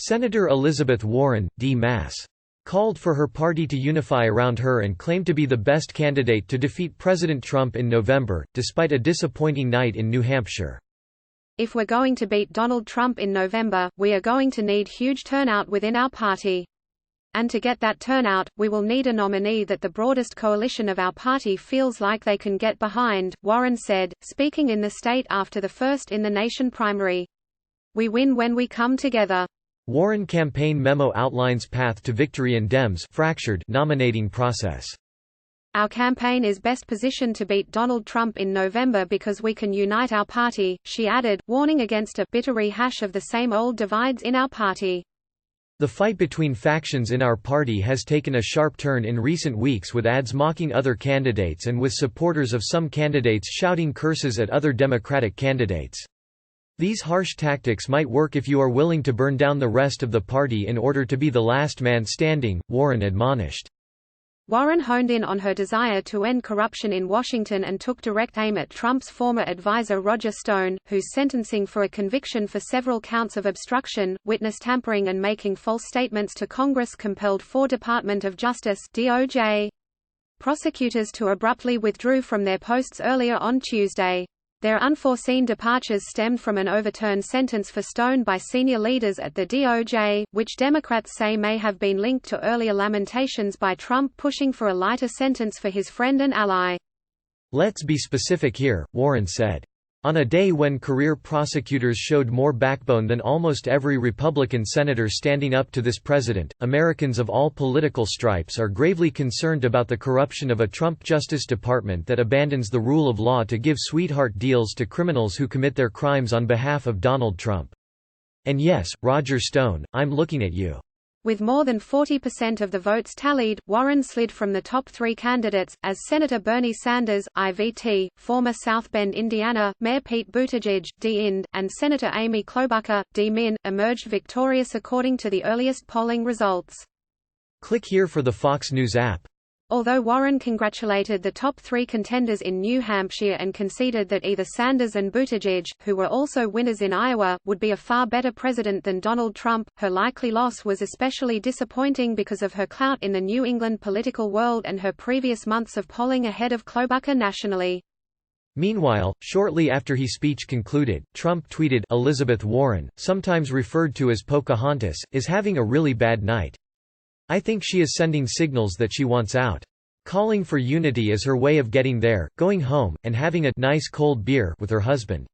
Senator Elizabeth Warren, D-Mass. called for her party to unify around her and claimed to be the best candidate to defeat President Trump in November, despite a disappointing night in New Hampshire. If we're going to beat Donald Trump in November, we are going to need huge turnout within our party. And to get that turnout, we will need a nominee that the broadest coalition of our party feels like they can get behind, Warren said, speaking in the state after the first-in-the-nation primary. We win when we come together. Warren campaign memo outlines path to victory in Dems' fractured nominating process. Our campaign is best positioned to beat Donald Trump in November because we can unite our party, she added, warning against a bitter rehash of the same old divides in our party. The fight between factions in our party has taken a sharp turn in recent weeks, with ads mocking other candidates and with supporters of some candidates shouting curses at other Democratic candidates. These harsh tactics might work if you are willing to burn down the rest of the party in order to be the last man standing, Warren admonished. Warren honed in on her desire to end corruption in Washington and took direct aim at Trump's former advisor Roger Stone, whose sentencing for a conviction for several counts of obstruction, witness tampering and making false statements to Congress compelled 4 Department of Justice (DOJ) prosecutors to abruptly withdraw from their posts earlier on Tuesday. Their unforeseen departures stemmed from an overturned sentence for Stone by senior leaders at the DOJ, which Democrats say may have been linked to earlier lamentations by Trump pushing for a lighter sentence for his friend and ally. Let's be specific here, Warren said. On a day when career prosecutors showed more backbone than almost every Republican senator standing up to this president, Americans of all political stripes are gravely concerned about the corruption of a Trump Justice Department that abandons the rule of law to give sweetheart deals to criminals who commit their crimes on behalf of Donald Trump. And yes, Roger Stone, I'm looking at you. With more than 40% of the votes tallied, Warren slid from the top 3 candidates, as Senator Bernie Sanders, IVT, former South Bend, Indiana, Mayor Pete Buttigieg, D-Ind, and Senator Amy Klobuchar, D-Min, emerged victorious according to the earliest polling results. Click here for the Fox News app. Although Warren congratulated the top 3 contenders in New Hampshire and conceded that either Sanders and Buttigieg, who were also winners in Iowa, would be a far better president than Donald Trump, her likely loss was especially disappointing because of her clout in the New England political world and her previous months of polling ahead of Klobuchar nationally. Meanwhile, shortly after his speech concluded, Trump tweeted, "Elizabeth Warren, sometimes referred to as Pocahontas, is having a really bad night. I think she is sending signals that she wants out. Calling for unity is her way of getting there, going home, and having a nice cold beer with her husband."